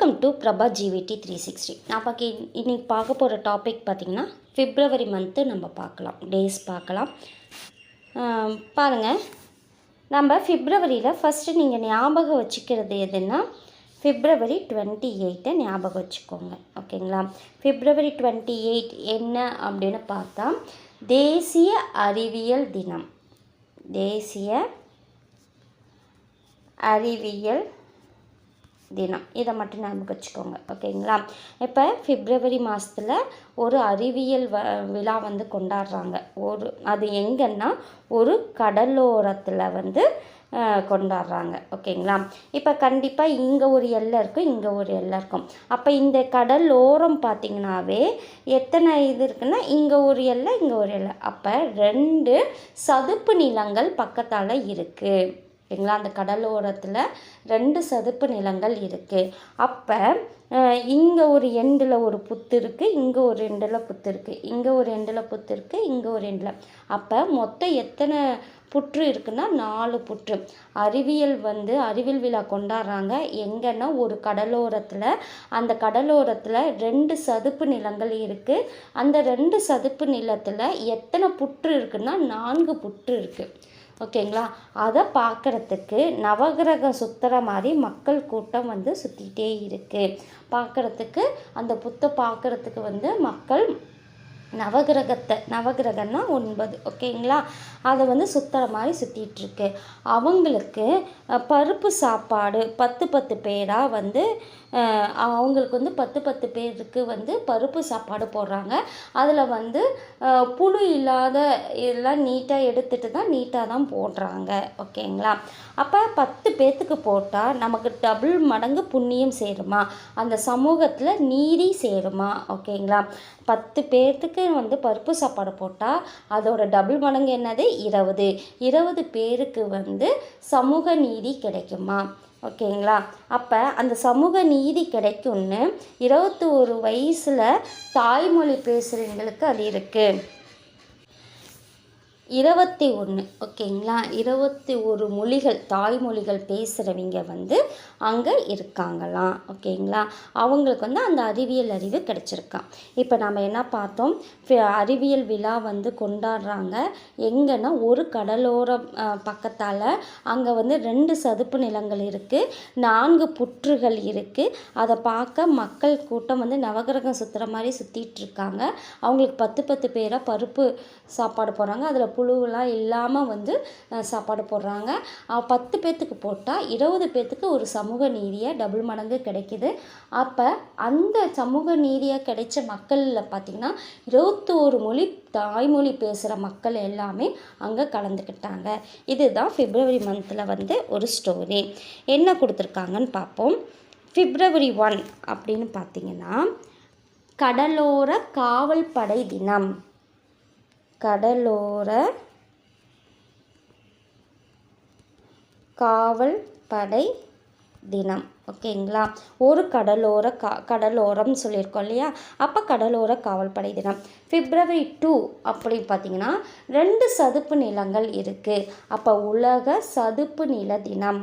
Welcome to Prabha ஜிவிடி 360. நான் இன்னைக்கு பார்க்க போகிற டாபிக் பார்த்திங்கன்னா பிப்ரவரி மந்த்து நம்ம பார்க்கலாம், டேஸ் பார்க்கலாம். பாருங்கள், நம்ம பிப்ரவரியில் ஃபஸ்ட்டு நீங்கள் ஞாபகம் வச்சுக்கிறது எதுன்னா பிப்ரவரி 28 ஞாபகம் வச்சுக்கோங்க, ஓகேங்களா? பிப்ரவரி 28 என்ன அப்படின்னு பார்த்தா தேசிய அறிவியல் தினம். தேசிய அறிவியல் தினம், இதை மட்டும் ஞாபகம் வச்சுக்கோங்க, ஓகேங்களா? இப்போ பிப்ரவரி மாதத்தில் ஒரு அறிவியல் விழா வந்து கொண்டாடுறாங்க. அது எங்கன்னா ஒரு கடலோரத்தில் கொண்டாடுறாங்க, ஓகேங்களா? இப்போ கண்டிப்பாக இங்கே ஒரு எல்லை இருக்கும், இங்கே ஒரு எல்லை இருக்கும். அப்போ இந்த கடலோரம் பார்த்திங்கனாவே எத்தனை இது இருக்குன்னா இங்கே ஒரு எல்லை, இங்கே ஒரு எல்லை. அப்போ 2 சதுப்பு நிலங்கள் பக்கத்தால் இருக்குது, ஓகேங்களா? அந்த கடலோரத்தில் 2 சதுப்பு நிலங்கள் இருக்குது. அப்போ இங்கே ஒரு எண்டில் ஒரு புத்து இருக்குது, இங்கே ஒரு எண்டில் புத்து இருக்குது, இங்கே ஒரு எண்டில் புத்து இருக்குது, இங்கே ஒரு எண்டில். அப்போ மொத்தம் எத்தனை புற்று இருக்குன்னா 4 புற்று. அறிவியல் விழா கொண்டாடுறாங்க எங்கன்னா ஒரு கடலோரத்தில். அந்த கடலோரத்தில் 2 சதுப்பு நிலங்கள் இருக்குது. அந்த 2 சதுப்பு நிலத்தில் எத்தனை புற்று இருக்குன்னா 4 புற்று இருக்குது, ஓகேங்களா? அதை பார்க்குறதுக்கு நவகிரகம் சுற்றுற மாதிரி மக்கள் கூட்டம் சுற்றிக்கிட்டே இருக்குது. பார்க்குறதுக்கு அந்த புத்தை பார்க்குறதுக்கு மக்கள் நவகிரகம்னா 9, ஓகேங்களா? அதை சுற்றுற மாதிரி சுற்றிட்டுருக்கு. அவங்களுக்கு பருப்பு சாப்பாடு 10 பேராக அவங்களுக்கு 10 பேருக்கு பருப்பு சாப்பாடு போடுறாங்க. அதில் புழு இல்லாத இதெல்லாம் நீட்டாக எடுத்துகிட்டு தான் நீட்டாக தான் போடுறாங்க, ஓகேங்களா? அப்போ 10 பேர்த்துக்கு போட்டால் நமக்கு டபுள் மடங்கு புண்ணியம் சேருமா, அந்த சமூகத்தில் நீதி சேருமா, ஓகேங்களா? 10 பேர்த்துக்கு பருப்பு சாப்பாடு போட்டால் அதோட டபுள் மடங்கு என்னது 20 பேருக்கு சமூக நீதி கிடைக்குமா, ஓகேங்களா? அப்போ அந்த சமூக நீதி கிடைக்கும்னு 21 வயசில் தாய்மொழி பேசுகிறவங்களுக்கு அது இருக்குது. 21, ஓகேங்களா? 21 மொழிகள், தாய்மொழிகள் பேசுகிறவங்க அங்கே இருக்காங்களாம், ஓகேங்களா? அவங்களுக்கு அந்த அறிவியல் அறிவு கிடச்சிருக்கான். இப்போ நம்ம என்ன பார்த்தோம், அறிவியல் விழா கொண்டாடுறாங்க எங்கன்னா ஒரு கடலோர பக்கத்தால். அங்கே 2 சதுப்பு நிலங்கள் இருக்குது, 4 புற்றுகள் இருக்குது. அதை பார்க்க மக்கள் கூட்டம் நவகிரகம் சுற்றுற மாதிரி சுற்றிட்டு இருக்காங்க. அவங்களுக்கு 10 பேராக பருப்பு சாப்பாடு போடுறாங்க. அதில் புழுவெல்லாம் இல்லாமல் சாப்பாடு போடுறாங்க. 10 பேர்த்துக்கு போட்டால் 20 பேர்த்துக்கு ஒரு சமூக நீதியாக டபுள் மடங்கு கிடைக்கிது. அப்போ அந்த சமூக நீதியாக கிடைச்ச மக்களில் பார்த்திங்கன்னா 21 தாய்மொழி பேசுகிற மக்கள் எல்லாமே அங்கே கலந்துக்கிட்டாங்க. இதுதான் பிப்ரவரி மந்தில் ஒரு ஸ்டோரி. என்ன கொடுத்துருக்காங்கன்னு பார்ப்போம். பிப்ரவரி 1 அப்படின்னு பார்த்திங்கன்னா கடலோர காவல் படை தினம். கடலோர காவல் படை தினம், ஓகேங்களா? ஒரு கடலோரம் சொல்லியிருக்கோம் இல்லையா? அப்போ கடலோர காவல் படை தினம். பிப்ரவரி 2 அப்படி பார்த்திங்கன்னா 2 சதுப்பு நிலங்கள் இருக்குது. அப்போ உலக சதுப்பு நில தினம்.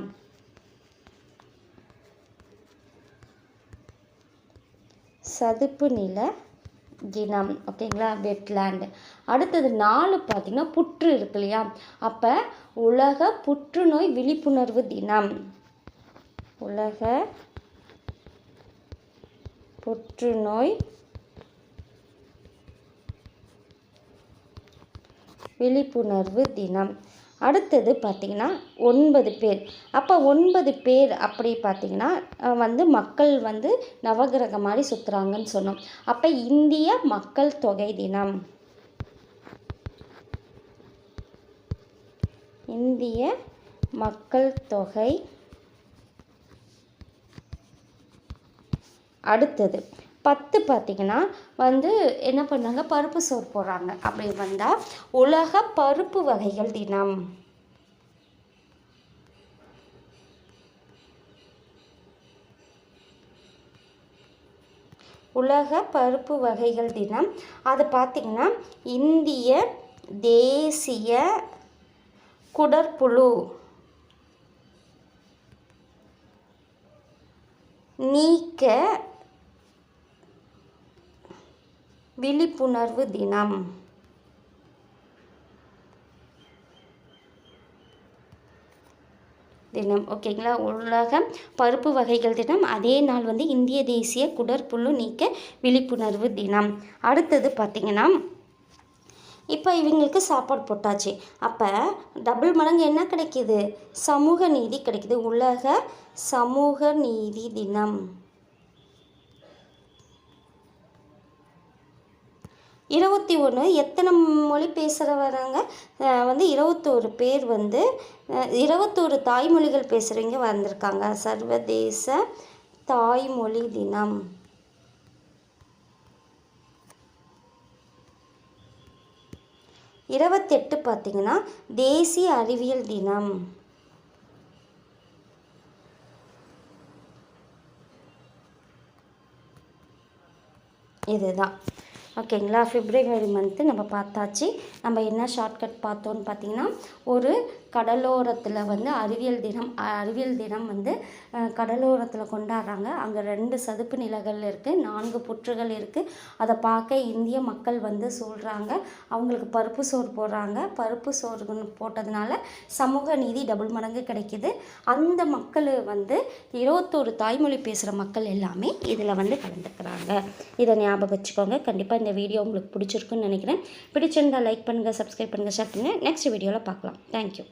சதுப்பு நில தினம், ஓகேங்களா? வெட்லேண்டு. அடுத்தது 4 பார்த்திங்கன்னா புற்று இருக்கு இல்லையா? அப்போ உலக புற்றுநோய் விழிப்புணர்வு தினம். உலக புற்றுநோய் விழிப்புணர்வு தினம். அடுத்தது பார்த்திங்கன்னா 9 பேர். அப்போ 9 பேர் அப்படி பார்த்திங்கன்னா மக்கள் நவகிரகம் மாதிரி சுற்றுறாங்கன்னு சொன்னோம். அப்போ இந்திய மக்கள் தொகை தினம். இந்திய மக்கள் தொகை. அடுத்தது 10 பார்த்திங்கன்னா என்ன பண்ணாங்க, பருப்பு சோறு போடுறாங்க. அப்படி வந்தால் உலக பருப்பு வகைகள் தினம். உலக பருப்பு வகைகள் தினம். அது பார்த்திங்கன்னா இந்திய தேசிய குடற்புழு நீக்க விழிப்புணர்வு தினம். ஓகேங்களா. உலக பருப்பு வகைகள் தினம். அதே நாள் வந்து இந்திய தேசிய குடற்புழு நீக்க விழிப்புணர்வு தினம். அடுத்தது பார்த்திங்கன்னா, இப்போ இவங்களுக்கு சாப்பாடு போட்டாச்சு. அப்போ டபுள் மடங்கு என்ன கிடைக்கிது? சமூக நீதி கிடைக்கிது. உலக சமூக நீதி தினம். 21 எத்தனை மொழி பேசுகிறவங்க வந்து 21 பேர் வந்து 21 தாய்மொழிகள் பேசுகிறவங்க வந்திருக்காங்க. சர்வதேச தாய்மொழி தினம். பார்த்திங்கன்னா தேசிய அறிவியல் தினம். இதுதான் ஓகேங்களா. பிப்ரவரி மந்த்து நம்ம பார்த்தாச்சு. நம்ம என்ன ஷார்ட்கட் பார்த்தோன்னு பார்த்திங்கன்னா, ஒரு கடலோரத்தில் வந்து அறிவியல் தினம் வந்து கடலோரத்தில் கொண்டாடுறாங்க. அங்கே 2 சதுப்பு நிலங்கள் இருக்குது, 4 புற்றுகள் இருக்குது. அதை பார்க்க இந்திய மக்கள் வந்து சொல்கிறாங்க. அவங்களுக்கு பருப்பு சோறு போடுறாங்க. பருப்பு சோறு போட்டதுனால சமூக நீதி டபுள் மடங்கு கிடைக்கிது. அந்த மக்கள் வந்து 21 தாய்மொழி பேசுகிற மக்கள் எல்லாமே இதில் வந்து கலந்துக்கிறாங்க. இதை ஞாபகம் வச்சுக்கோங்க. கண்டிப்பாக இந்த வீடியோ உங்களுக்கு பிடிச்சிருக்குன்னு நினைக்கிறேன். பிடிச்சிருந்தால் லைக் பண்ணுங்கள், சப்ஸ்கிரைப் பண்ணுங்கள், ஷேர் பண்ணுங்கள். நெக்ஸ்ட் வீடியோவில் பார்க்கலாம். தேங்க்யூ.